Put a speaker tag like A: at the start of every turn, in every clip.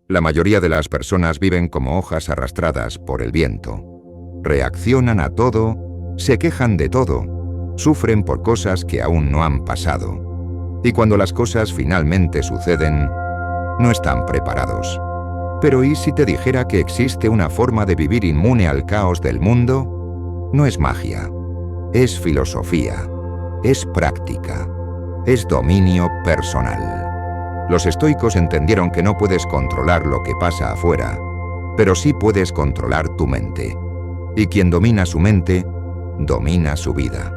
A: La mayoría de las personas viven como hojas arrastradas por el viento. Reaccionan a todo, se quejan de todo, sufren por cosas que aún no han pasado. Y cuando las cosas finalmente suceden, no están preparados. Pero ¿y si te dijera que existe una forma de vivir inmune al caos del mundo? No es magia, es filosofía, es práctica, es dominio personal. Los estoicos entendieron que no puedes controlar lo que pasa afuera, pero sí puedes controlar tu mente. Y quien domina su mente, domina su vida.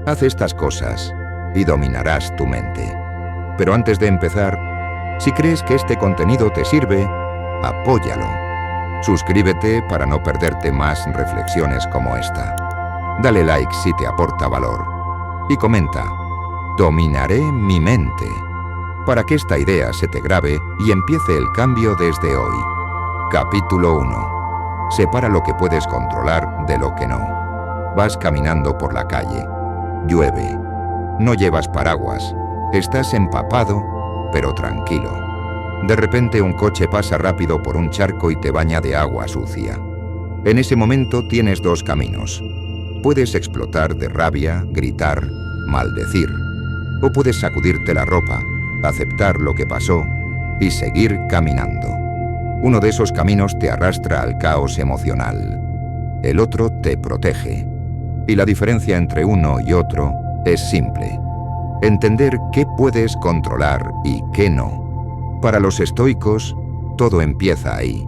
A: Haz estas cosas y dominarás tu mente. Pero antes de empezar, si crees que este contenido te sirve, apóyalo. Suscríbete para no perderte más reflexiones como esta. Dale like si te aporta valor. Y comenta, dominaré mi mente, para que esta idea se te grabe y empiece el cambio desde hoy. Capítulo 1. Separa lo que puedes controlar de lo que no. Vas caminando por la calle. Llueve. No llevas paraguas. Estás empapado, pero tranquilo. De repente un coche pasa rápido por un charco y te baña de agua sucia. En ese momento tienes dos caminos. Puedes explotar de rabia, gritar, maldecir. O puedes sacudirte la ropa, aceptar lo que pasó y seguir caminando. Uno de esos caminos te arrastra al caos emocional. El otro te protege. Y la diferencia entre uno y otro es simple. Entender qué puedes controlar y qué no. Para los estoicos, todo empieza ahí.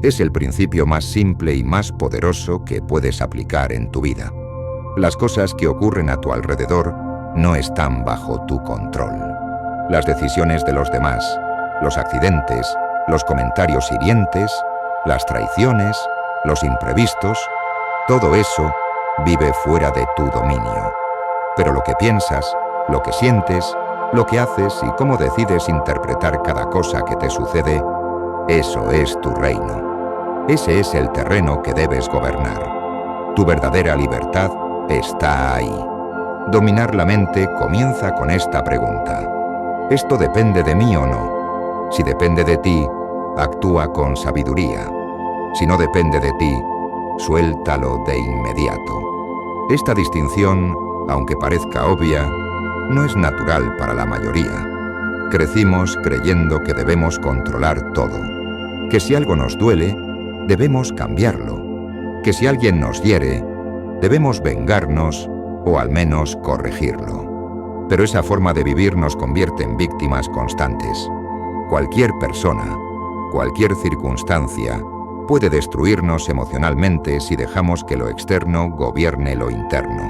A: Es el principio más simple y más poderoso que puedes aplicar en tu vida. Las cosas que ocurren a tu alrededor no están bajo tu control. Las decisiones de los demás, los accidentes, los comentarios hirientes, las traiciones, los imprevistos, todo eso vive fuera de tu dominio. Pero lo que piensas, lo que sientes, lo que haces y cómo decides interpretar cada cosa que te sucede, eso es tu reino. Ese es el terreno que debes gobernar. Tu verdadera libertad está ahí. Dominar la mente comienza con esta pregunta. ¿Esto depende de mí o no? Si depende de ti, actúa con sabiduría. Si no depende de ti, suéltalo de inmediato. Esta distinción, aunque parezca obvia, no es natural para la mayoría. Crecimos creyendo que debemos controlar todo, que si algo nos duele, debemos cambiarlo, que si alguien nos hiere, debemos vengarnos o al menos corregirlo. Pero esa forma de vivir nos convierte en víctimas constantes. Cualquier persona, cualquier circunstancia, puede destruirnos emocionalmente si dejamos que lo externo gobierne lo interno.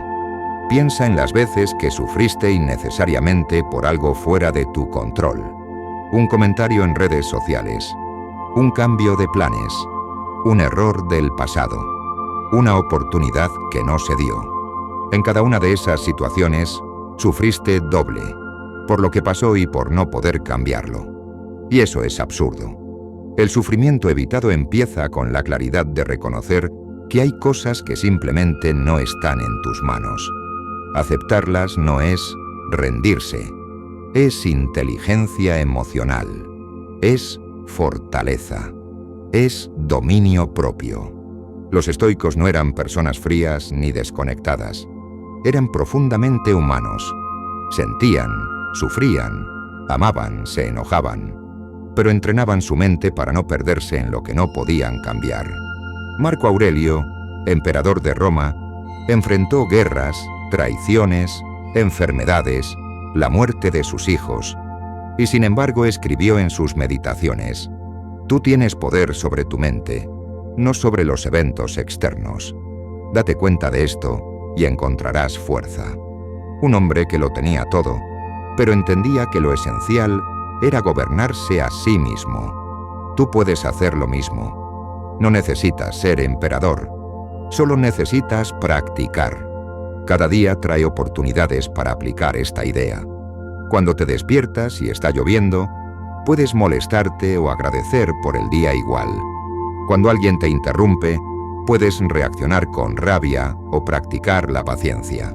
A: Piensa en las veces que sufriste innecesariamente por algo fuera de tu control. Un comentario en redes sociales, un cambio de planes, un error del pasado, una oportunidad que no se dio. En cada una de esas situaciones, sufriste doble, por lo que pasó y por no poder cambiarlo. Y eso es absurdo. El sufrimiento evitado empieza con la claridad de reconocer que hay cosas que simplemente no están en tus manos. Aceptarlas no es rendirse, es inteligencia emocional, es fortaleza, es dominio propio. Los estoicos no eran personas frías ni desconectadas. Eran profundamente humanos. Sentían, sufrían, amaban, se enojaban, pero entrenaban su mente para no perderse en lo que no podían cambiar. Marco Aurelio, emperador de Roma, enfrentó guerras, traiciones, enfermedades, la muerte de sus hijos, y sin embargo escribió en sus meditaciones: tú tienes poder sobre tu mente, no sobre los eventos externos. Date cuenta de esto y encontrarás fuerza. Un hombre que lo tenía todo, pero entendía que lo esencial era gobernarse a sí mismo. Tú puedes hacer lo mismo. No necesitas ser emperador, solo necesitas practicar. Cada día trae oportunidades para aplicar esta idea. Cuando te despiertas y está lloviendo, puedes molestarte o agradecer por el día igual. Cuando alguien te interrumpe, puedes reaccionar con rabia o practicar la paciencia.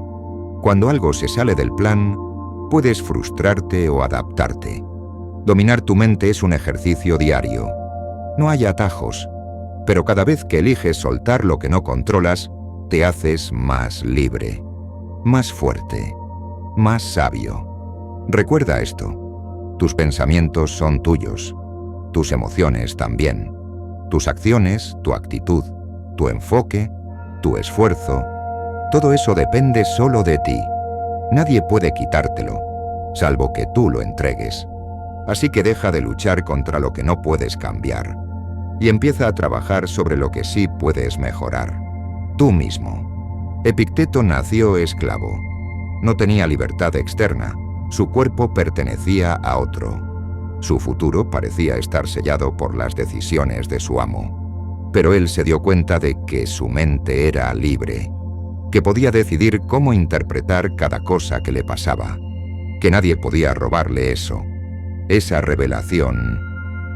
A: Cuando algo se sale del plan, puedes frustrarte o adaptarte. Dominar tu mente es un ejercicio diario. No hay atajos, pero cada vez que eliges soltar lo que no controlas, te haces más libre, más fuerte, más sabio. Recuerda esto: tus pensamientos son tuyos, tus emociones también, tus acciones, tu actitud, tu enfoque, tu esfuerzo, todo eso depende solo de ti. Nadie puede quitártelo, salvo que tú lo entregues. Así que deja de luchar contra lo que no puedes cambiar y empieza a trabajar sobre lo que sí puedes mejorar. Tú mismo. Epicteto nació esclavo. No tenía libertad externa. Su cuerpo pertenecía a otro. Su futuro parecía estar sellado por las decisiones de su amo. Pero él se dio cuenta de que su mente era libre, que podía decidir cómo interpretar cada cosa que le pasaba, que nadie podía robarle eso. Esa revelación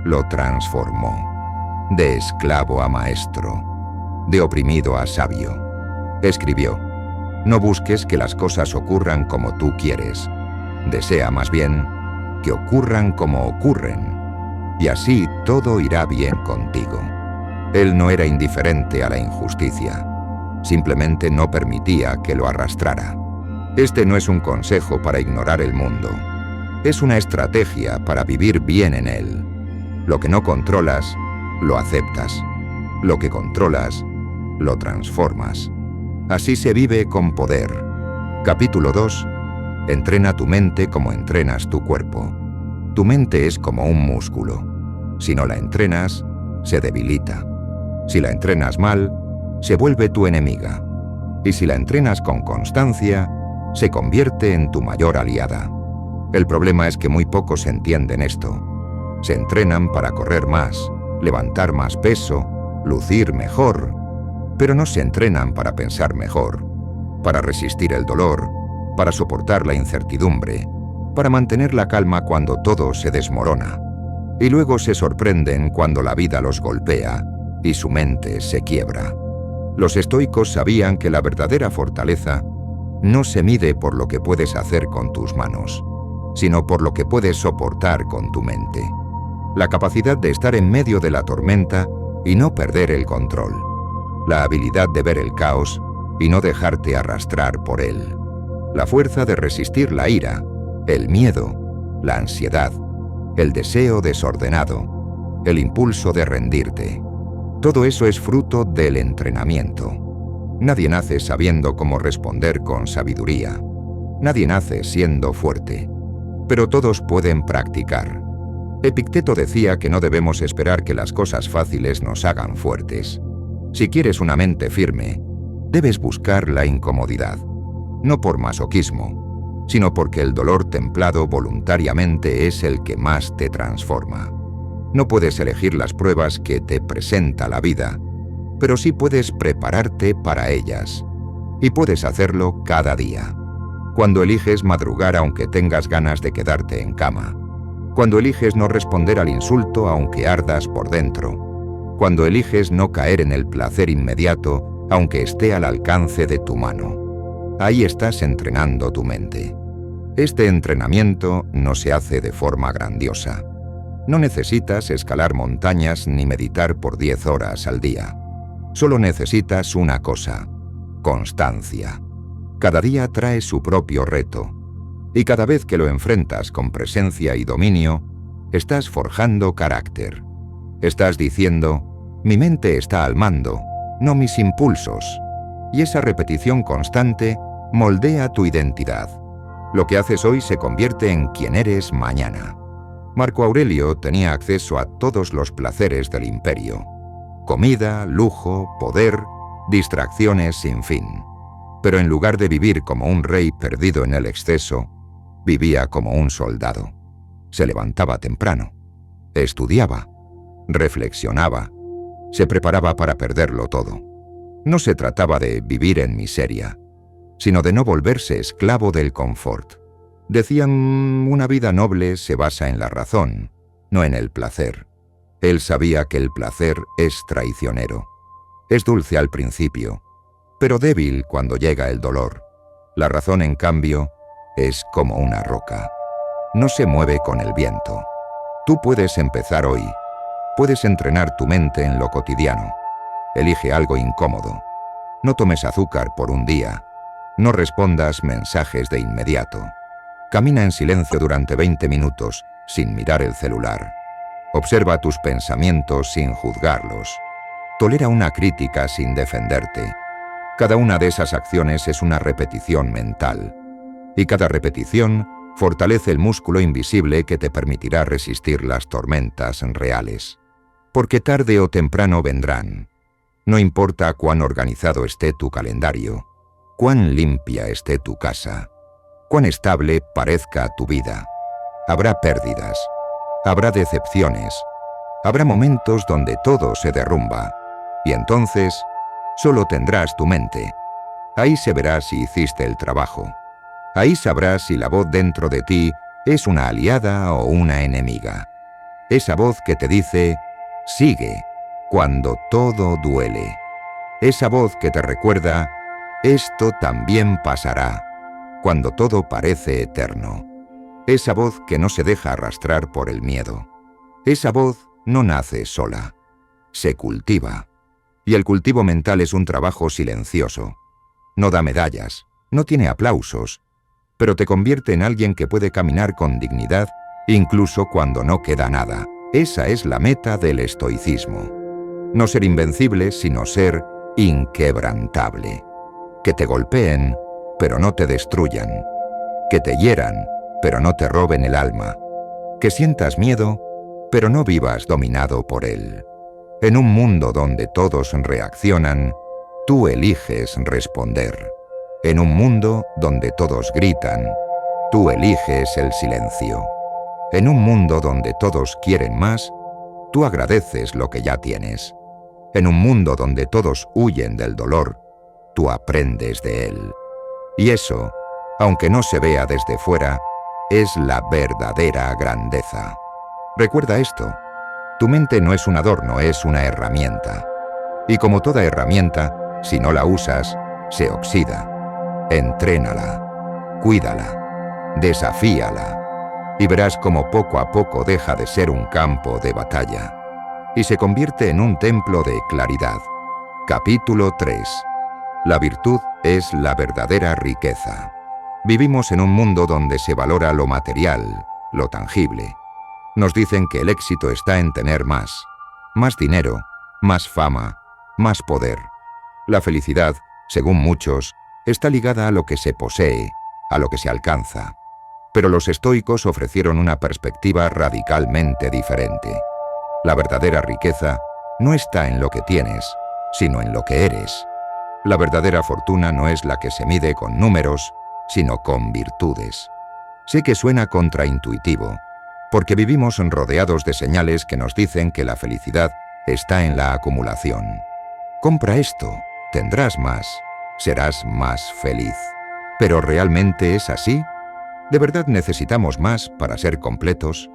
A: lo transformó. De esclavo a maestro, de oprimido a sabio. Escribió: no busques que las cosas ocurran como tú quieres. Desea más bien que ocurran como ocurren, y así todo irá bien contigo. Él no era indiferente a la injusticia, simplemente no permitía que lo arrastrara. Este no es un consejo para ignorar el mundo, es una estrategia para vivir bien en él. Lo que no controlas, lo aceptas. Lo que controlas, lo transformas. Así se vive con poder. Capítulo 2. Entrena tu mente como entrenas tu cuerpo. Tu mente es como un músculo. Si no la entrenas, se debilita. Si la entrenas mal, se vuelve tu enemiga. Y si la entrenas con constancia, se convierte en tu mayor aliada. El problema es que muy pocos entienden esto. Se entrenan para correr más, levantar más peso, lucir mejor, pero no se entrenan para pensar mejor, para resistir el dolor, para soportar la incertidumbre, para mantener la calma cuando todo se desmorona. Y luego se sorprenden cuando la vida los golpea y su mente se quiebra. Los estoicos sabían que la verdadera fortaleza no se mide por lo que puedes hacer con tus manos, sino por lo que puedes soportar con tu mente. La capacidad de estar en medio de la tormenta y no perder el control. La habilidad de ver el caos y no dejarte arrastrar por él. La fuerza de resistir la ira, el miedo, la ansiedad, el deseo desordenado, el impulso de rendirte. Todo eso es fruto del entrenamiento. Nadie nace sabiendo cómo responder con sabiduría. Nadie nace siendo fuerte. Pero todos pueden practicar. Epicteto decía que no debemos esperar que las cosas fáciles nos hagan fuertes. Si quieres una mente firme, debes buscar la incomodidad. No por masoquismo, sino porque el dolor templado voluntariamente es el que más te transforma. No puedes elegir las pruebas que te presenta la vida, pero sí puedes prepararte para ellas. Y puedes hacerlo cada día. Cuando eliges madrugar aunque tengas ganas de quedarte en cama. Cuando eliges no responder al insulto aunque ardas por dentro. Cuando eliges no caer en el placer inmediato aunque esté al alcance de tu mano. Ahí estás entrenando tu mente. Este entrenamiento no se hace de forma grandiosa. No necesitas escalar montañas ni meditar por 10 horas al día. Solo necesitas una cosa: constancia. Cada día trae su propio reto. Y cada vez que lo enfrentas con presencia y dominio, estás forjando carácter. Estás diciendo: mi mente está al mando, no mis impulsos. Y esa repetición constante moldea tu identidad. Lo que haces hoy se convierte en quien eres mañana. Marco Aurelio tenía acceso a todos los placeres del imperio. Comida, lujo, poder, distracciones sin fin. Pero en lugar de vivir como un rey perdido en el exceso, vivía como un soldado. Se levantaba temprano, estudiaba, reflexionaba, se preparaba para perderlo todo. No se trataba de vivir en miseria, sino de no volverse esclavo del confort. Decían: una vida noble se basa en la razón, no en el placer. Él sabía que el placer es traicionero. Es dulce al principio, pero débil cuando llega el dolor. La razón, en cambio, es como una roca. No se mueve con el viento. Tú puedes empezar hoy, Puedes entrenar tu mente en lo cotidiano. Elige algo incómodo. No tomes azúcar por un día. No respondas mensajes de inmediato. Camina en silencio durante 20 minutos, sin mirar el celular. Observa tus pensamientos sin juzgarlos. Tolera una crítica sin defenderte. Cada una de esas acciones es una repetición mental. Y cada repetición fortalece el músculo invisible que te permitirá resistir las tormentas reales. Porque tarde o temprano vendrán. No importa cuán organizado esté tu calendario, cuán limpia esté tu casa, cuán estable parezca tu vida. Habrá pérdidas, habrá decepciones, habrá momentos donde todo se derrumba, y entonces solo tendrás tu mente. Ahí se verá si hiciste el trabajo. Ahí sabrás si la voz dentro de ti es una aliada o una enemiga. Esa voz que te dice, sigue, cuando todo duele. Esa voz que te recuerda, esto también pasará, cuando todo parece eterno. Esa voz que no se deja arrastrar por el miedo. Esa voz no nace sola, se cultiva. Y el cultivo mental es un trabajo silencioso. No da medallas, no tiene aplausos, pero te convierte en alguien que puede caminar con dignidad incluso cuando no queda nada. Esa es la meta del estoicismo. No ser invencible, sino ser inquebrantable. Que te golpeen, pero no te destruyan. Que te hieran, pero no te roben el alma. Que sientas miedo, pero no vivas dominado por él. En un mundo donde todos reaccionan, tú eliges responder. En un mundo donde todos gritan, tú eliges el silencio. En un mundo donde todos quieren más, tú agradeces lo que ya tienes. En un mundo donde todos huyen del dolor, tú aprendes de él. Y eso, aunque no se vea desde fuera, es la verdadera grandeza. Recuerda esto, tu mente no es un adorno, es una herramienta. Y como toda herramienta, si no la usas, se oxida. Entrénala, cuídala, desafíala, y verás cómo poco a poco deja de ser un campo de batalla y se convierte en un templo de claridad. Capítulo 3. La virtud es la verdadera riqueza. Vivimos en un mundo donde se valora lo material, lo tangible. Nos dicen que el éxito está en tener más dinero, más fama, más poder. La felicidad, según muchos, está ligada a lo que se posee, a lo que se alcanza. Pero los estoicos ofrecieron una perspectiva radicalmente diferente. La verdadera riqueza no está en lo que tienes, sino en lo que eres. La verdadera fortuna no es la que se mide con números, sino con virtudes. Sé que suena contraintuitivo, porque vivimos rodeados de señales que nos dicen que la felicidad está en la acumulación. Compra esto, tendrás más, serás más feliz. ¿Pero realmente es así? ¿De verdad necesitamos más para ser completos?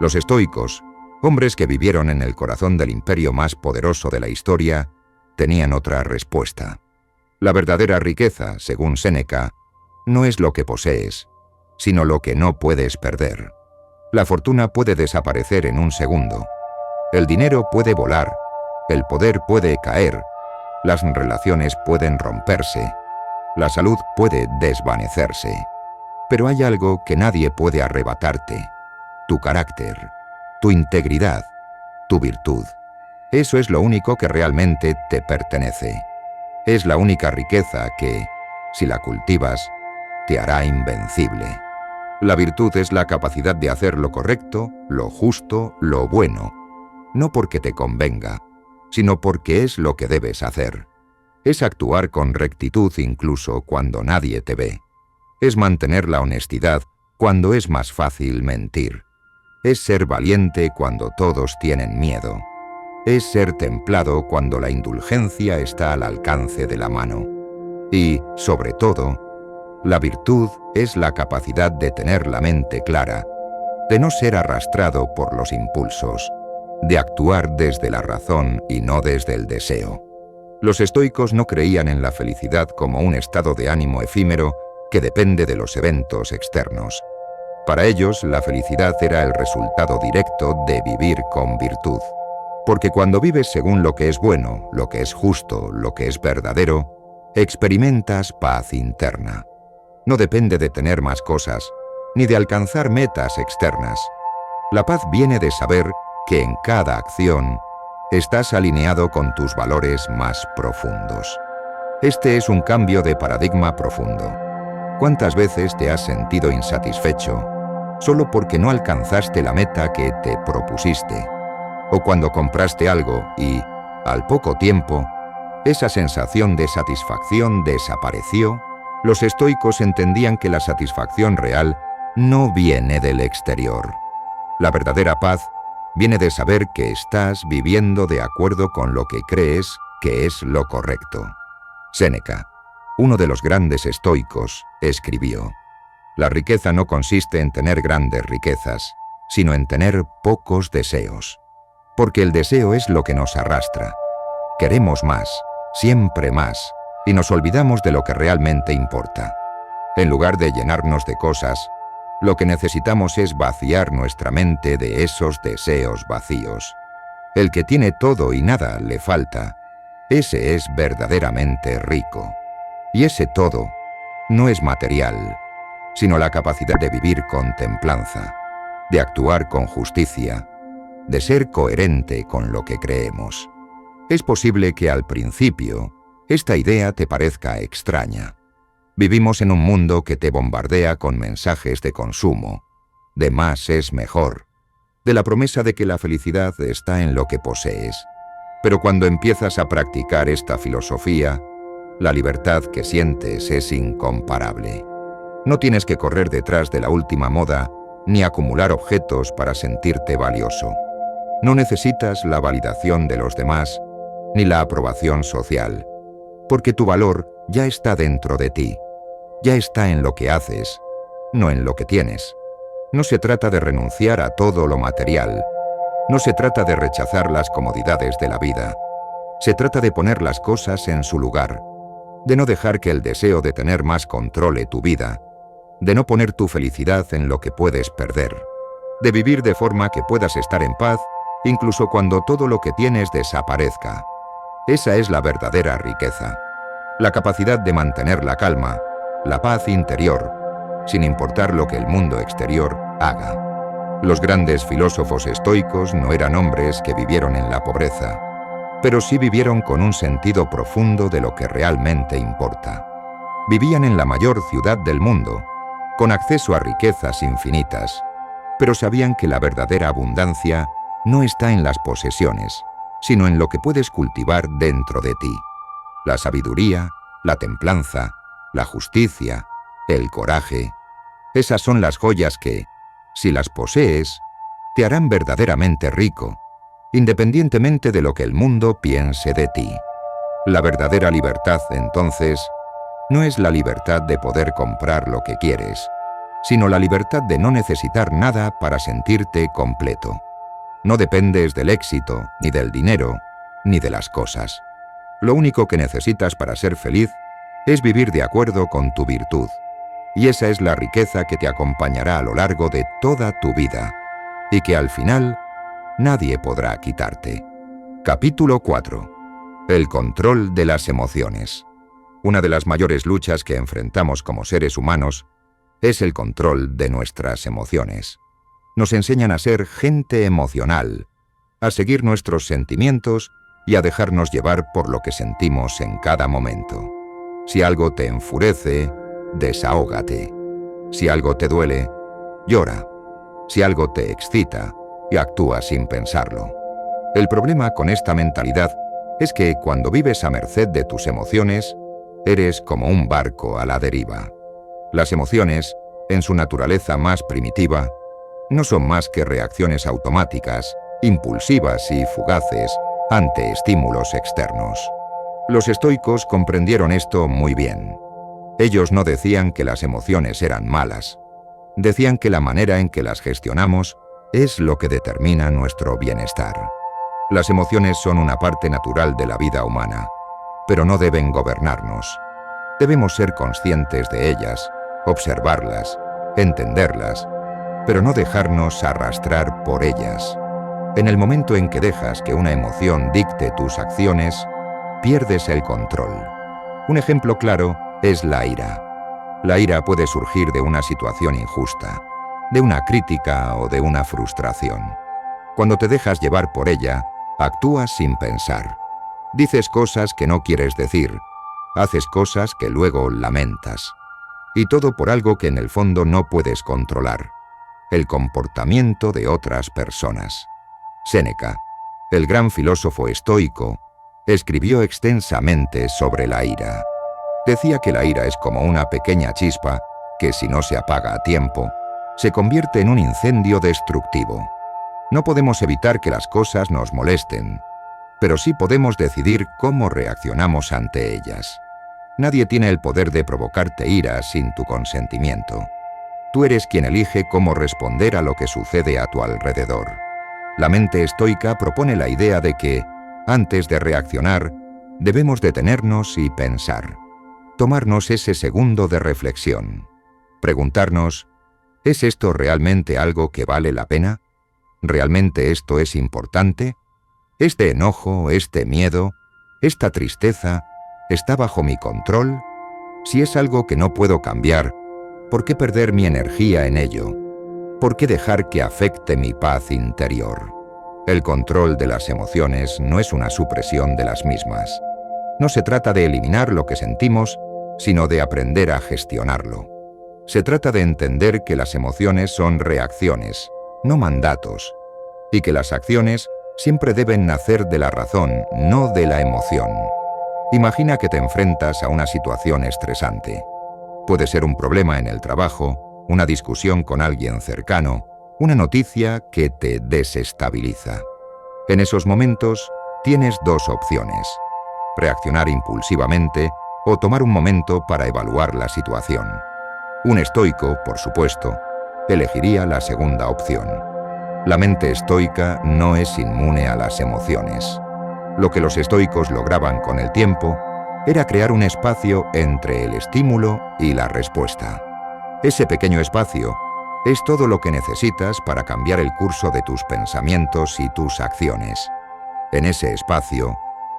A: Los estoicos, hombres que vivieron en el corazón del imperio más poderoso de la historia, tenían otra respuesta. La verdadera riqueza, según Séneca, no es lo que posees, sino lo que no puedes perder. La fortuna puede desaparecer en un segundo. El dinero puede volar, el poder puede caer, las relaciones pueden romperse, la salud puede desvanecerse. Pero hay algo que nadie puede arrebatarte: tu carácter, tu integridad, tu virtud. Eso es lo único que realmente te pertenece. Es la única riqueza que, si la cultivas, te hará invencible. La virtud es la capacidad de hacer lo correcto, lo justo, lo bueno, no porque te convenga, sino porque es lo que debes hacer. Es actuar con rectitud incluso cuando nadie te ve. Es mantener la honestidad cuando es más fácil mentir. Es ser valiente cuando todos tienen miedo. Es ser templado cuando la indulgencia está al alcance de la mano. Y, sobre todo, la virtud es la capacidad de tener la mente clara, de no ser arrastrado por los impulsos, de actuar desde la razón y no desde el deseo. Los estoicos no creían en la felicidad como un estado de ánimo efímero que depende de los eventos externos. Para ellos, la felicidad era el resultado directo de vivir con virtud. Porque cuando vives según lo que es bueno, lo que es justo, lo que es verdadero, experimentas paz interna. No depende de tener más cosas, ni de alcanzar metas externas. La paz viene de saber que en cada acción estás alineado con tus valores más profundos. Este es un cambio de paradigma profundo. ¿Cuántas veces te has sentido insatisfecho solo porque no alcanzaste la meta que te propusiste? O cuando compraste algo y, al poco tiempo, esa sensación de satisfacción desapareció. Los estoicos entendían que la satisfacción real no viene del exterior. La verdadera paz viene de saber que estás viviendo de acuerdo con lo que crees que es lo correcto. Séneca, uno de los grandes estoicos, escribió: «La riqueza no consiste en tener grandes riquezas, sino en tener pocos deseos. Porque el deseo es lo que nos arrastra. Queremos más, siempre más, y nos olvidamos de lo que realmente importa. En lugar de llenarnos de cosas, lo que necesitamos es vaciar nuestra mente de esos deseos vacíos. El que tiene todo y nada le falta, ese es verdaderamente rico. Y ese todo no es material, sino la capacidad de vivir con templanza, de actuar con justicia, de ser coherente con lo que creemos. Es posible que al principio esta idea te parezca extraña. Vivimos en un mundo que te bombardea con mensajes de consumo, de más es mejor, de la promesa de que la felicidad está en lo que posees. Pero cuando empiezas a practicar esta filosofía, la libertad que sientes es incomparable. No tienes que correr detrás de la última moda ni acumular objetos para sentirte valioso. No necesitas la validación de los demás ni la aprobación social, porque tu valor ya está dentro de ti, ya está en lo que haces, no en lo que tienes. No se trata de renunciar a todo lo material, no se trata de rechazar las comodidades de la vida, se trata de poner las cosas en su lugar, de no dejar que el deseo de tener más controle tu vida, de no poner tu felicidad en lo que puedes perder, de vivir de forma que puedas estar en paz incluso cuando todo lo que tienes desaparezca. Esa es la verdadera riqueza, la capacidad de mantener la calma, la paz interior, sin importar lo que el mundo exterior haga. Los grandes filósofos estoicos no eran hombres que vivieron en la pobreza, pero sí vivieron con un sentido profundo de lo que realmente importa. Vivían en la mayor ciudad del mundo, con acceso a riquezas infinitas, pero sabían que la verdadera abundancia no está en las posesiones, sino en lo que puedes cultivar dentro de ti. La sabiduría, la templanza, la justicia, el coraje. Esas son las joyas que, si las posees, te harán verdaderamente rico, independientemente de lo que el mundo piense de ti. La verdadera libertad, entonces, no es la libertad de poder comprar lo que quieres, sino la libertad de no necesitar nada para sentirte completo. No dependes del éxito, ni del dinero, ni de las cosas. Lo único que necesitas para ser feliz es vivir de acuerdo con tu virtud. Y esa es la riqueza que te acompañará a lo largo de toda tu vida, y que al final nadie podrá quitarte. Capítulo 4. El control de las emociones. Una de las mayores luchas que enfrentamos como seres humanos es el control de nuestras emociones. Nos enseñan a ser gente emocional, a seguir nuestros sentimientos y a dejarnos llevar por lo que sentimos en cada momento. Si algo te enfurece, desahógate. Si algo te duele, llora. Si algo te excita, y actúa sin pensarlo. El problema con esta mentalidad es que cuando vives a merced de tus emociones, eres como un barco a la deriva. Las emociones, en su naturaleza más primitiva, no son más que reacciones automáticas, impulsivas y fugaces ante estímulos externos. Los estoicos comprendieron esto muy bien. Ellos no decían que las emociones eran malas. Decían que la manera en que las gestionamos es lo que determina nuestro bienestar. Las emociones son una parte natural de la vida humana, pero no deben gobernarnos. Debemos ser conscientes de ellas, observarlas, entenderlas, pero no dejarnos arrastrar por ellas. En el momento en que dejas que una emoción dicte tus acciones, pierdes el control. Un ejemplo claro es la ira. La ira puede surgir de una situación injusta, de una crítica o de una frustración. Cuando te dejas llevar por ella, actúas sin pensar. Dices cosas que no quieres decir, haces cosas que luego lamentas. Y todo por algo que en el fondo no puedes controlar: el comportamiento de otras personas. Séneca, el gran filósofo estoico, escribió extensamente sobre la ira. Decía que la ira es como una pequeña chispa que, si no se apaga a tiempo, se convierte en un incendio destructivo. No podemos evitar que las cosas nos molesten, pero sí podemos decidir cómo reaccionamos ante ellas. Nadie tiene el poder de provocarte ira sin tu consentimiento. Tú eres quien elige cómo responder a lo que sucede a tu alrededor. La mente estoica propone la idea de que, antes de reaccionar, debemos detenernos y pensar. Tomarnos ese segundo de reflexión. Preguntarnos: ¿es esto realmente algo que vale la pena? ¿Realmente esto es importante? ¿Este enojo, este miedo, esta tristeza, está bajo mi control? Si es algo que no puedo cambiar, ¿por qué perder mi energía en ello? ¿Por qué dejar que afecte mi paz interior? El control de las emociones no es una supresión de las mismas. No se trata de eliminar lo que sentimos, sino de aprender a gestionarlo. Se trata de entender que las emociones son reacciones, no mandatos, y que las acciones siempre deben nacer de la razón, no de la emoción. Imagina que te enfrentas a una situación estresante. Puede ser un problema en el trabajo, una discusión con alguien cercano, una noticia que te desestabiliza. En esos momentos tienes dos opciones: reaccionar impulsivamente o tomar un momento para evaluar la situación. Un estoico, por supuesto, elegiría la segunda opción. La mente estoica no es inmune a las emociones. Lo que los estoicos lograban con el tiempo era crear un espacio entre el estímulo y la respuesta. Ese pequeño espacio es todo lo que necesitas para cambiar el curso de tus pensamientos y tus acciones. En ese espacio,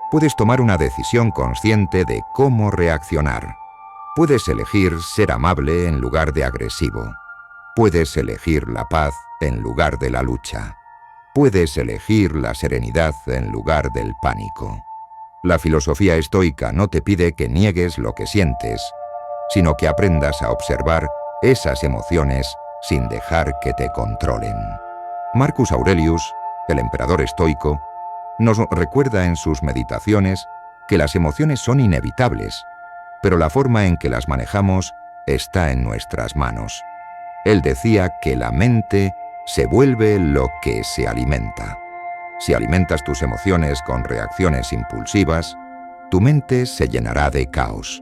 A: puedes tomar una decisión consciente de cómo reaccionar. Puedes elegir ser amable en lugar de agresivo. Puedes elegir la paz en lugar de la lucha. Puedes elegir la serenidad en lugar del pánico. La filosofía estoica no te pide que niegues lo que sientes, sino que aprendas a observar esas emociones sin dejar que te controlen. Marcus Aurelius, el emperador estoico, nos recuerda en sus meditaciones que las emociones son inevitables, pero la forma en que las manejamos está en nuestras manos. Él decía que la mente se vuelve lo que se alimenta. Si alimentas tus emociones con reacciones impulsivas, tu mente se llenará de caos.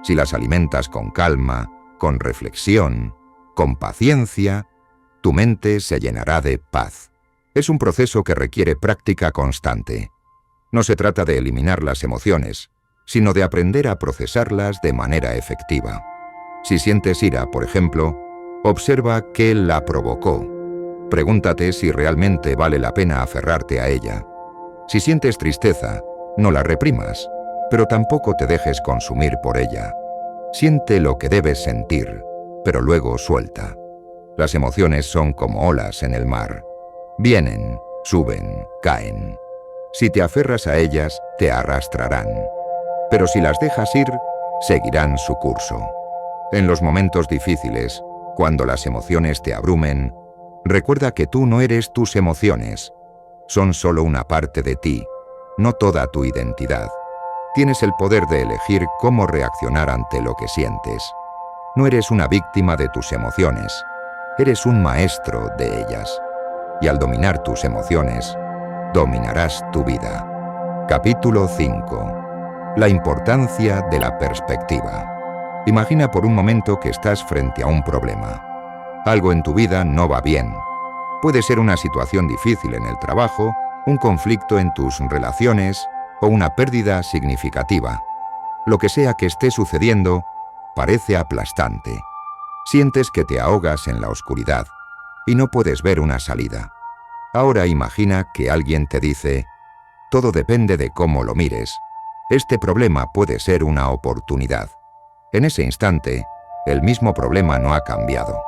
A: Si las alimentas con calma, con reflexión, con paciencia, tu mente se llenará de paz. Es un proceso que requiere práctica constante. No se trata de eliminar las emociones, sino de aprender a procesarlas de manera efectiva. Si sientes ira, por ejemplo, observa qué la provocó. Pregúntate si realmente vale la pena aferrarte a ella. Si sientes tristeza, no la reprimas, pero tampoco te dejes consumir por ella. Siente lo que debes sentir, pero luego suelta. Las emociones son como olas en el mar. Vienen, suben, caen. Si te aferras a ellas, te arrastrarán. Pero si las dejas ir, seguirán su curso. En los momentos difíciles, cuando las emociones te abrumen, recuerda que tú no eres tus emociones. Son solo una parte de ti, no toda tu identidad. Tienes el poder de elegir cómo reaccionar ante lo que sientes. No eres una víctima de tus emociones, eres un maestro de ellas. Y al dominar tus emociones, dominarás tu vida. Capítulo 5. La importancia de la perspectiva. Imagina por un momento que estás frente a un problema. Algo en tu vida no va bien. Puede ser una situación difícil en el trabajo, un conflicto en tus relaciones o una pérdida significativa. Lo que sea que esté sucediendo, parece aplastante. Sientes que te ahogas en la oscuridad y no puedes ver una salida. Ahora imagina que alguien te dice: todo depende de cómo lo mires. Este problema puede ser una oportunidad. En ese instante, el mismo problema no ha cambiado.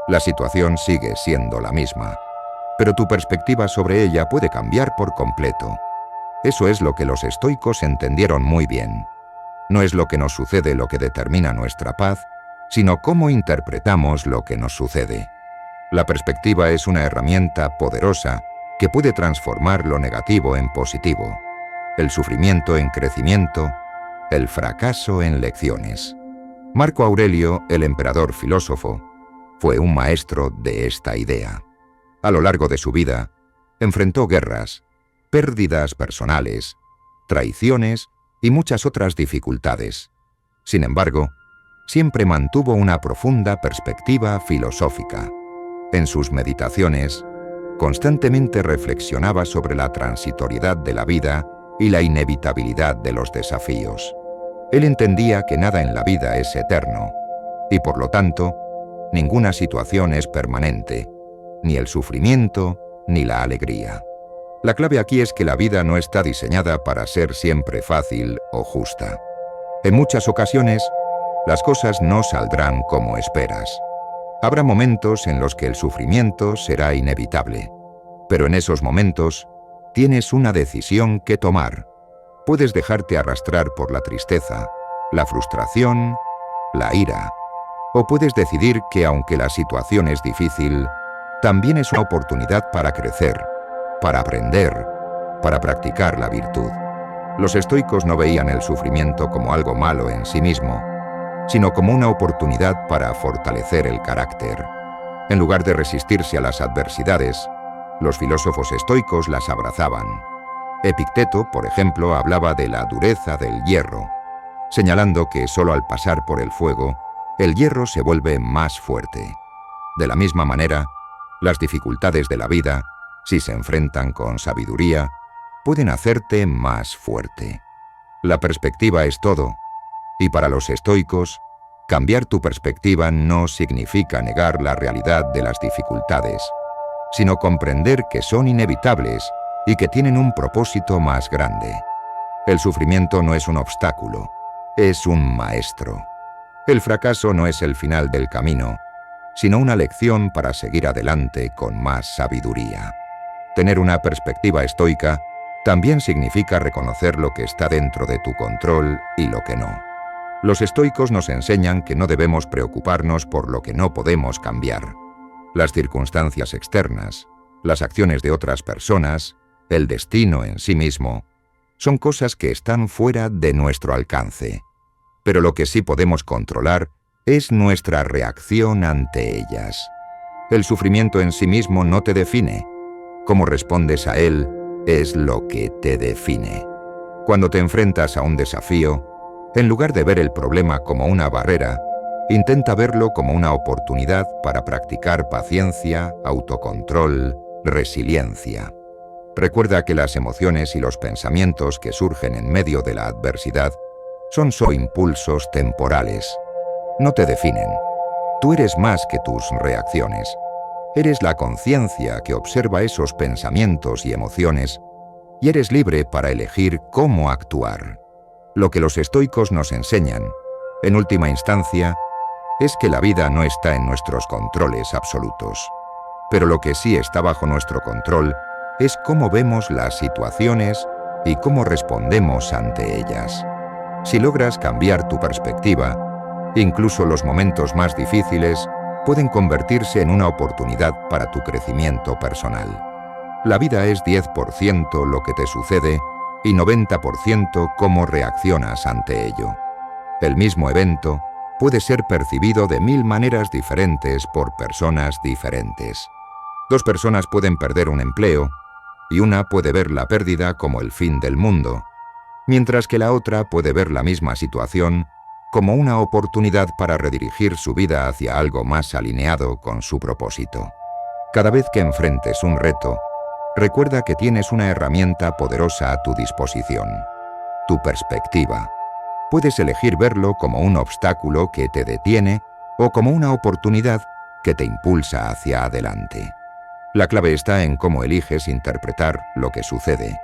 A: La situación sigue siendo la misma, pero tu perspectiva sobre ella puede cambiar por completo. Eso es lo que los estoicos entendieron muy bien. No es lo que nos sucede lo que determina nuestra paz, sino cómo interpretamos lo que nos sucede. La perspectiva es una herramienta poderosa que puede transformar lo negativo en positivo, el sufrimiento en crecimiento, el fracaso en lecciones. Marco Aurelio, el emperador filósofo, fue un maestro de esta idea. A lo largo de su vida, enfrentó guerras, pérdidas personales, traiciones y muchas otras dificultades. Sin embargo, siempre mantuvo una profunda perspectiva filosófica. En sus meditaciones, constantemente reflexionaba sobre la transitoriedad de la vida y la inevitabilidad de los desafíos. Él entendía que nada en la vida es eterno, y por lo tanto, ninguna situación es permanente, ni el sufrimiento ni la alegría. La clave aquí es que la vida no está diseñada para ser siempre fácil o justa. En muchas ocasiones, las cosas no saldrán como esperas. Habrá momentos en los que el sufrimiento será inevitable, pero en esos momentos tienes una decisión que tomar. Puedes dejarte arrastrar por la tristeza, la frustración, la ira, o puedes decidir que aunque la situación es difícil, también es una oportunidad para crecer, para aprender, para practicar la virtud. Los estoicos no veían el sufrimiento como algo malo en sí mismo, sino como una oportunidad para fortalecer el carácter. En lugar de resistirse a las adversidades, los filósofos estoicos las abrazaban. Epicteto, por ejemplo, hablaba de la dureza del hierro, señalando que solo al pasar por el fuego, el hierro se vuelve más fuerte. De la misma manera, las dificultades de la vida, si se enfrentan con sabiduría, pueden hacerte más fuerte. La perspectiva es todo, y para los estoicos, cambiar tu perspectiva no significa negar la realidad de las dificultades, sino comprender que son inevitables y que tienen un propósito más grande. El sufrimiento no es un obstáculo, es un maestro. El fracaso no es el final del camino, sino una lección para seguir adelante con más sabiduría. Tener una perspectiva estoica también significa reconocer lo que está dentro de tu control y lo que no. Los estoicos nos enseñan que no debemos preocuparnos por lo que no podemos cambiar. Las circunstancias externas, las acciones de otras personas, el destino en sí mismo, son cosas que están fuera de nuestro alcance. Pero lo que sí podemos controlar es nuestra reacción ante ellas. El sufrimiento en sí mismo no te define. Cómo respondes a él es lo que te define. Cuando te enfrentas a un desafío, en lugar de ver el problema como una barrera, intenta verlo como una oportunidad para practicar paciencia, autocontrol, resiliencia. Recuerda que las emociones y los pensamientos que surgen en medio de la adversidad son solo impulsos temporales. No te definen. Tú eres más que tus reacciones. Eres la conciencia que observa esos pensamientos y emociones y eres libre para elegir cómo actuar. Lo que los estoicos nos enseñan, en última instancia, es que la vida no está en nuestros controles absolutos. Pero lo que sí está bajo nuestro control es cómo vemos las situaciones y cómo respondemos ante ellas. Si logras cambiar tu perspectiva, incluso los momentos más difíciles pueden convertirse en una oportunidad para tu crecimiento personal. La vida es 10% lo que te sucede y 90% cómo reaccionas ante ello. El mismo evento puede ser percibido de 1000 maneras diferentes por personas diferentes. Dos personas pueden perder un empleo y una puede ver la pérdida como el fin del mundo, mientras que la otra puede ver la misma situación como una oportunidad para redirigir su vida hacia algo más alineado con su propósito. Cada vez que enfrentes un reto, recuerda que tienes una herramienta poderosa a tu disposición: tu perspectiva. Puedes elegir verlo como un obstáculo que te detiene o como una oportunidad que te impulsa hacia adelante. La clave está en cómo eliges interpretar lo que sucede,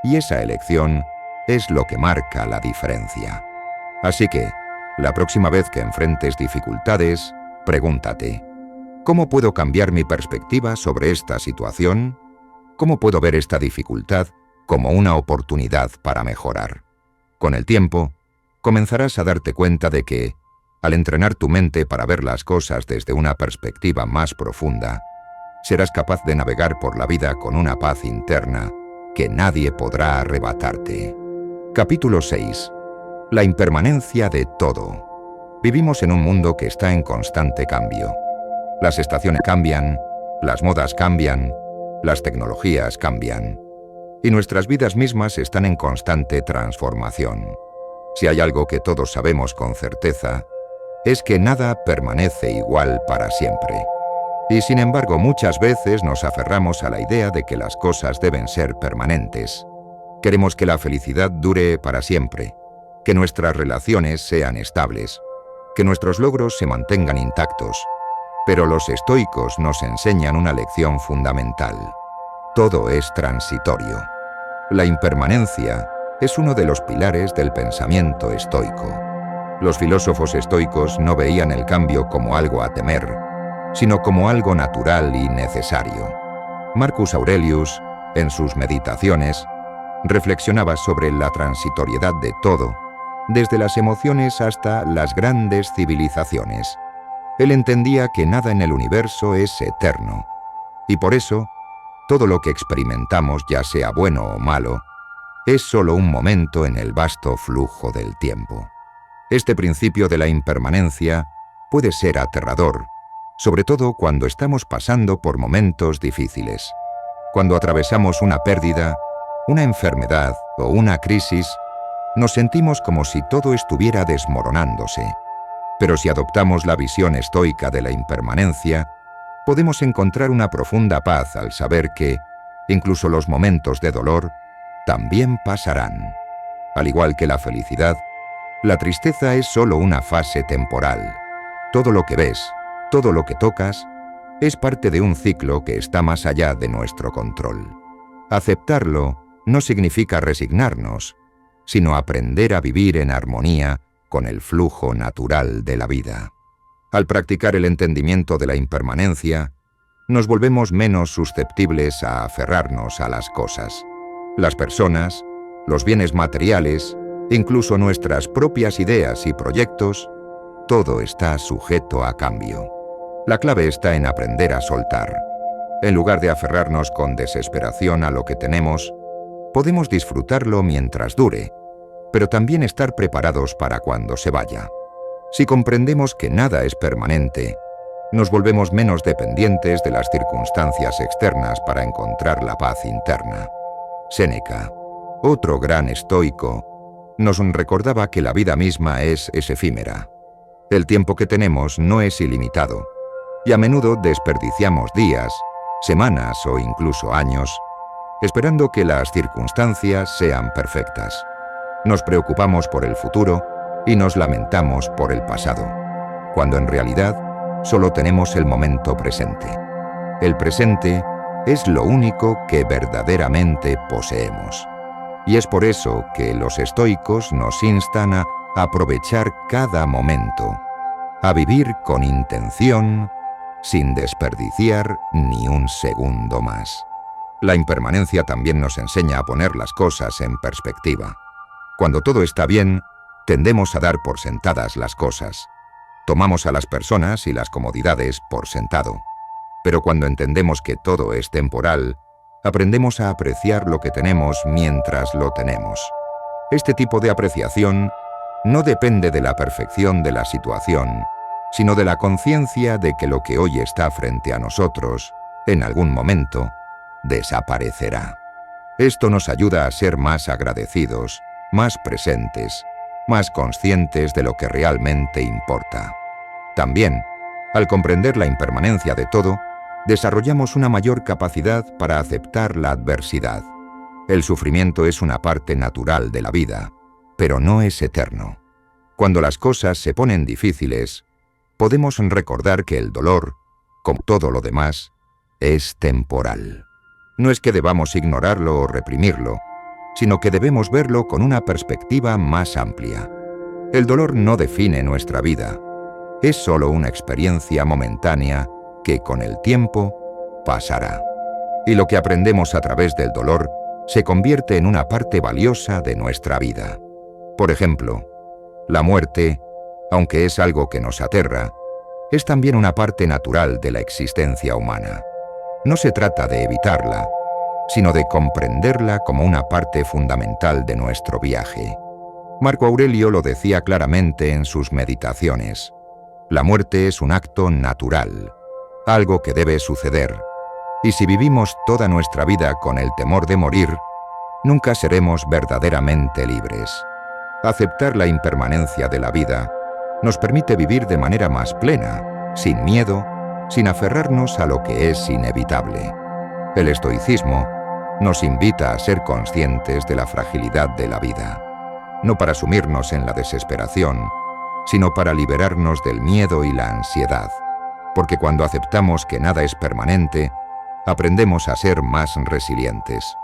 A: y esa elección es lo que marca la diferencia. Así que, la próxima vez que enfrentes dificultades, pregúntate: ¿cómo puedo cambiar mi perspectiva sobre esta situación? ¿Cómo puedo ver esta dificultad como una oportunidad para mejorar? Con el tiempo, comenzarás a darte cuenta de que, al entrenar tu mente para ver las cosas desde una perspectiva más profunda, serás capaz de navegar por la vida con una paz interna que nadie podrá arrebatarte. Capítulo 6. La impermanencia de todo. Vivimos en un mundo que está en constante cambio. Las estaciones cambian, las modas cambian, las tecnologías cambian, y nuestras vidas mismas están en constante transformación. Si hay algo que todos sabemos con certeza, es que nada permanece igual para siempre. Y sin embargo, muchas veces nos aferramos a la idea de que las cosas deben ser permanentes. Queremos que la felicidad dure para siempre, que nuestras relaciones sean estables, que nuestros logros se mantengan intactos. Pero los estoicos nos enseñan una lección fundamental. Todo es transitorio. La impermanencia es uno de los pilares del pensamiento estoico. Los filósofos estoicos no veían el cambio como algo a temer, sino como algo natural y necesario. Marcus Aurelius, en sus Meditaciones, reflexionaba sobre la transitoriedad de todo, desde las emociones hasta las grandes civilizaciones. Él entendía que nada en el universo es eterno, y por eso, todo lo que experimentamos, ya sea bueno o malo, es solo un momento en el vasto flujo del tiempo. Este principio de la impermanencia puede ser aterrador, sobre todo cuando estamos pasando por momentos difíciles. Cuando atravesamos una pérdida, una enfermedad o una crisis, nos sentimos como si todo estuviera desmoronándose. Pero si adoptamos la visión estoica de la impermanencia, podemos encontrar una profunda paz al saber que, incluso los momentos de dolor, también pasarán. Al igual que la felicidad, la tristeza es solo una fase temporal. Todo lo que ves, todo lo que tocas, es parte de un ciclo que está más allá de nuestro control. Aceptarlo no significa resignarnos, sino aprender a vivir en armonía con el flujo natural de la vida. Al practicar el entendimiento de la impermanencia, nos volvemos menos susceptibles a aferrarnos a las cosas. Las personas, los bienes materiales, incluso nuestras propias ideas y proyectos, todo está sujeto a cambio. La clave está en aprender a soltar. En lugar de aferrarnos con desesperación a lo que tenemos, podemos disfrutarlo mientras dure, pero también estar preparados para cuando se vaya. Si comprendemos que nada es permanente, nos volvemos menos dependientes de las circunstancias externas para encontrar la paz interna. Séneca, otro gran estoico, nos recordaba que la vida misma es efímera. El tiempo que tenemos no es ilimitado, y a menudo desperdiciamos días, semanas o incluso años, esperando que las circunstancias sean perfectas. Nos preocupamos por el futuro y nos lamentamos por el pasado, cuando en realidad solo tenemos el momento presente. El presente es lo único que verdaderamente poseemos. Y es por eso que los estoicos nos instan a aprovechar cada momento, a vivir con intención, sin desperdiciar ni un segundo más. La impermanencia también nos enseña a poner las cosas en perspectiva. Cuando todo está bien, tendemos a dar por sentadas las cosas. Tomamos a las personas y las comodidades por sentado. Pero cuando entendemos que todo es temporal, aprendemos a apreciar lo que tenemos mientras lo tenemos. Este tipo de apreciación no depende de la perfección de la situación, sino de la conciencia de que lo que hoy está frente a nosotros, en algún momento, desaparecerá. Esto nos ayuda a ser más agradecidos, más presentes, más conscientes de lo que realmente importa. También, al comprender la impermanencia de todo, desarrollamos una mayor capacidad para aceptar la adversidad. El sufrimiento es una parte natural de la vida, pero no es eterno. Cuando las cosas se ponen difíciles, podemos recordar que el dolor, como todo lo demás, es temporal. No es que debamos ignorarlo o reprimirlo, sino que debemos verlo con una perspectiva más amplia. El dolor no define nuestra vida. Es solo una experiencia momentánea que con el tiempo pasará. Y lo que aprendemos a través del dolor se convierte en una parte valiosa de nuestra vida. Por ejemplo, la muerte, aunque es algo que nos aterra, es también una parte natural de la existencia humana. No se trata de evitarla, sino de comprenderla como una parte fundamental de nuestro viaje. Marco Aurelio lo decía claramente en sus meditaciones. La muerte es un acto natural, algo que debe suceder, y si vivimos toda nuestra vida con el temor de morir, nunca seremos verdaderamente libres. Aceptar la impermanencia de la vida nos permite vivir de manera más plena, sin miedo, sin aferrarnos a lo que es inevitable. El estoicismo nos invita a ser conscientes de la fragilidad de la vida, no para sumirnos en la desesperación, sino para liberarnos del miedo y la ansiedad, porque cuando aceptamos que nada es permanente, aprendemos a ser más resilientes.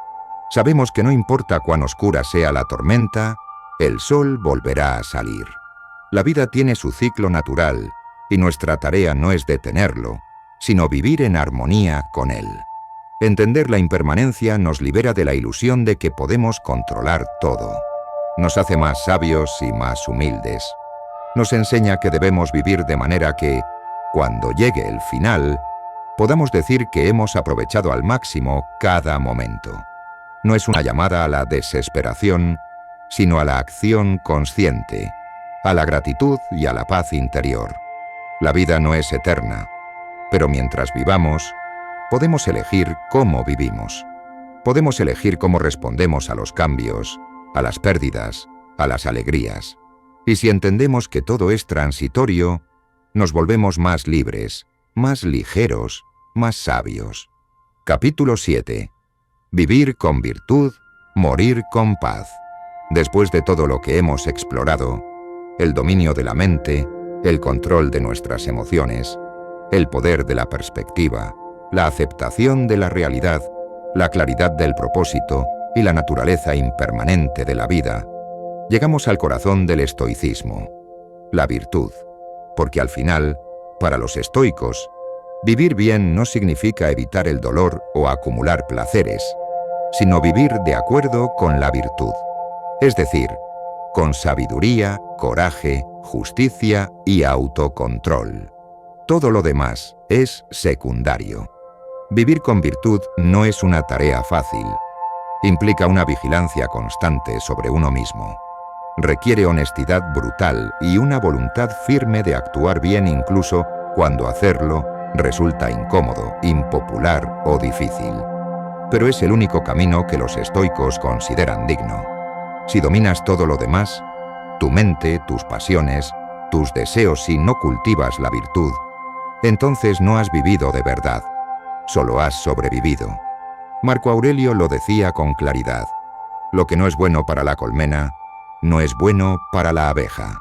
A: Sabemos que no importa cuán oscura sea la tormenta, el sol volverá a salir. La vida tiene su ciclo natural y nuestra tarea no es detenerlo, sino vivir en armonía con él. Entender la impermanencia nos libera de la ilusión de que podemos controlar todo. Nos hace más sabios y más humildes. Nos enseña que debemos vivir de manera que, cuando llegue el final, podamos decir que hemos aprovechado al máximo cada momento. No es una llamada a la desesperación, sino a la acción consciente, a la gratitud y a la paz interior. La vida no es eterna, pero mientras vivamos, podemos elegir cómo vivimos. Podemos elegir cómo respondemos a los cambios, a las pérdidas, a las alegrías. Y si entendemos que todo es transitorio, nos volvemos más libres, más ligeros, más sabios. Capítulo 7. Vivir con virtud, morir con paz. Después de todo lo que hemos explorado, el dominio de la mente, el control de nuestras emociones, el poder de la perspectiva, la aceptación de la realidad, la claridad del propósito y la naturaleza impermanente de la vida, llegamos al corazón del estoicismo, la virtud, porque al final, para los estoicos, vivir bien no significa evitar el dolor o acumular placeres, sino vivir de acuerdo con la virtud, es decir, con sabiduría, coraje, justicia y autocontrol. Todo lo demás es secundario. Vivir con virtud no es una tarea fácil. Implica una vigilancia constante sobre uno mismo. Requiere honestidad brutal y una voluntad firme de actuar bien incluso cuando hacerlo resulta incómodo, impopular o difícil. Pero es el único camino que los estoicos consideran digno. Si dominas todo lo demás, tu mente, tus pasiones, tus deseos y no cultivas la virtud, entonces no has vivido de verdad, solo has sobrevivido. Marco Aurelio lo decía con claridad. Lo que no es bueno para la colmena, no es bueno para la abeja.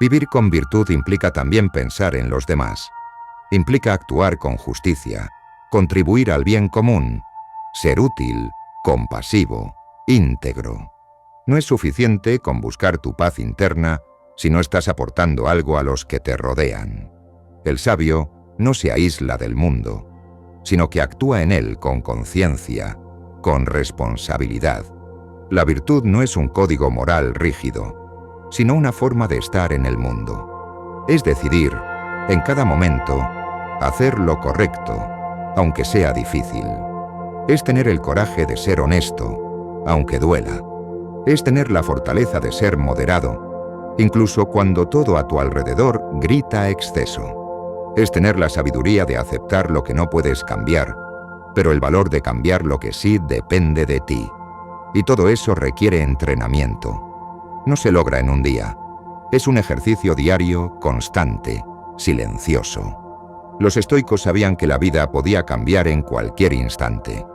A: Vivir con virtud implica también pensar en los demás. Implica actuar con justicia, contribuir al bien común, ser útil, compasivo, íntegro. No es suficiente con buscar tu paz interna si no estás aportando algo a los que te rodean. El sabio no se aísla del mundo, sino que actúa en él con conciencia, con responsabilidad. La virtud no es un código moral rígido, sino una forma de estar en el mundo. Es decidir, en cada momento, hacer lo correcto, aunque sea difícil. Es tener el coraje de ser honesto, aunque duela. Es tener la fortaleza de ser moderado, incluso cuando todo a tu alrededor grita exceso. Es tener la sabiduría de aceptar lo que no puedes cambiar, pero el valor de cambiar lo que sí depende de ti. Y todo eso requiere entrenamiento. No se logra en un día. Es un ejercicio diario, constante, silencioso. Los estoicos sabían que la vida podía cambiar en cualquier instante.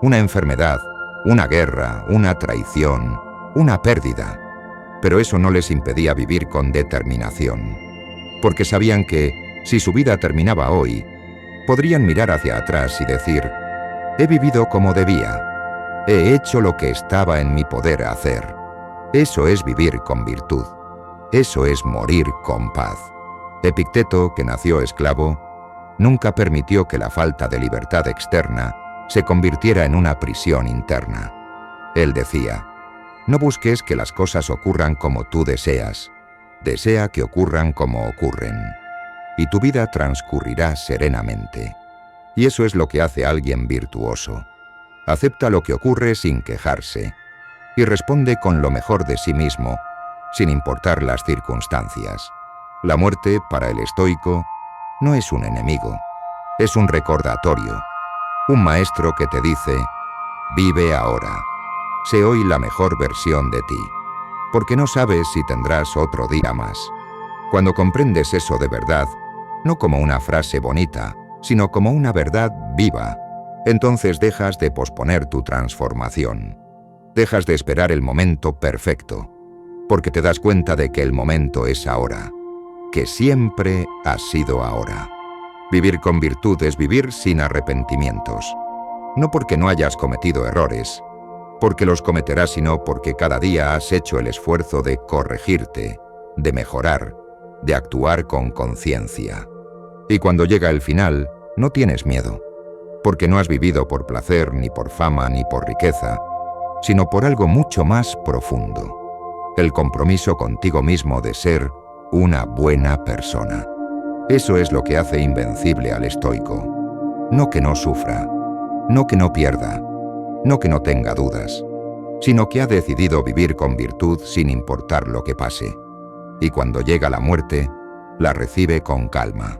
A: Una enfermedad, una guerra, una traición, una pérdida. Pero eso no les impedía vivir con determinación. Porque sabían que, si su vida terminaba hoy, podrían mirar hacia atrás y decir: he vivido como debía, he hecho lo que estaba en mi poder hacer. Eso es vivir con virtud, eso es morir con paz. Epicteto, que nació esclavo, nunca permitió que la falta de libertad externa se convirtiera en una prisión interna. Él decía: no busques que las cosas ocurran como tú deseas, desea que ocurran como ocurren, y tu vida transcurrirá serenamente. Y eso es lo que hace a alguien virtuoso. Acepta lo que ocurre sin quejarse, y responde con lo mejor de sí mismo, sin importar las circunstancias. La muerte, para el estoico, no es un enemigo, es un recordatorio, un maestro que te dice: vive ahora, sé hoy la mejor versión de ti, porque no sabes si tendrás otro día más. Cuando comprendes eso de verdad, no como una frase bonita, sino como una verdad viva, entonces dejas de posponer tu transformación. Dejas de esperar el momento perfecto, porque te das cuenta de que el momento es ahora, que siempre ha sido ahora. Vivir con virtud es vivir sin arrepentimientos. No porque no hayas cometido errores, porque los cometerás, sino porque cada día has hecho el esfuerzo de corregirte, de mejorar, de actuar con conciencia. Y cuando llega el final, no tienes miedo, porque no has vivido por placer, ni por fama, ni por riqueza, sino por algo mucho más profundo: el compromiso contigo mismo de ser una buena persona. Eso es lo que hace invencible al estoico. No que no sufra, no que no pierda, no que no tenga dudas, sino que ha decidido vivir con virtud sin importar lo que pase. Y cuando llega la muerte, la recibe con calma,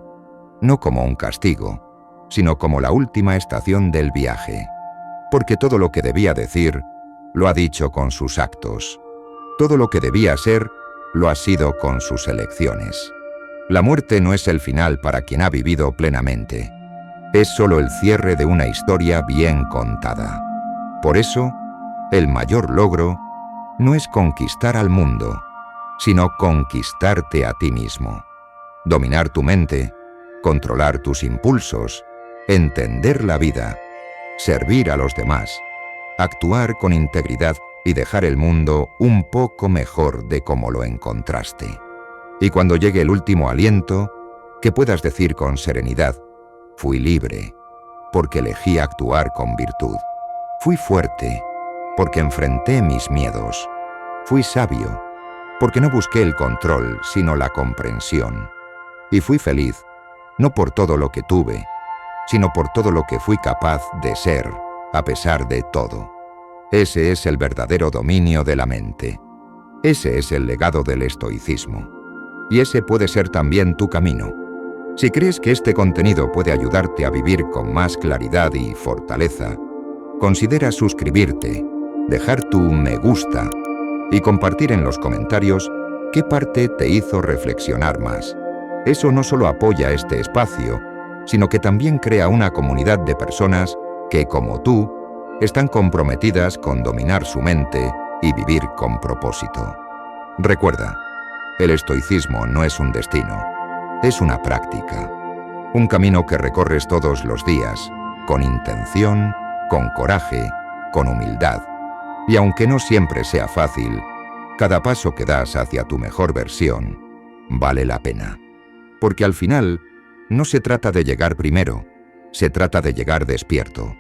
A: no como un castigo, sino como la última estación del viaje, porque todo lo que debía decir, lo ha dicho con sus actos. Todo lo que debía ser, lo ha sido con sus elecciones. La muerte no es el final para quien ha vivido plenamente. Es solo el cierre de una historia bien contada. Por eso, el mayor logro no es conquistar al mundo, sino conquistarte a ti mismo. Dominar tu mente, controlar tus impulsos, entender la vida, servir a los demás, actuar con integridad y dejar el mundo un poco mejor de como lo encontraste. Y cuando llegue el último aliento, que puedas decir con serenidad: fui libre, porque elegí actuar con virtud. Fui fuerte, porque enfrenté mis miedos. Fui sabio, porque no busqué el control, sino la comprensión. Y fui feliz, no por todo lo que tuve, sino por todo lo que fui capaz de ser, a pesar de todo. Ese es el verdadero dominio de la mente. Ese es el legado del estoicismo. Y ese puede ser también tu camino. Si crees que este contenido puede ayudarte a vivir con más claridad y fortaleza, considera suscribirte, dejar tu me gusta y compartir en los comentarios qué parte te hizo reflexionar más. Eso no solo apoya este espacio, sino que también crea una comunidad de personas que, como tú, están comprometidas con dominar su mente y vivir con propósito. Recuerda, el estoicismo no es un destino, es una práctica, un camino que recorres todos los días, con intención, con coraje, con humildad. Y aunque no siempre sea fácil, cada paso que das hacia tu mejor versión vale la pena. Porque al final, no se trata de llegar primero, se trata de llegar despierto.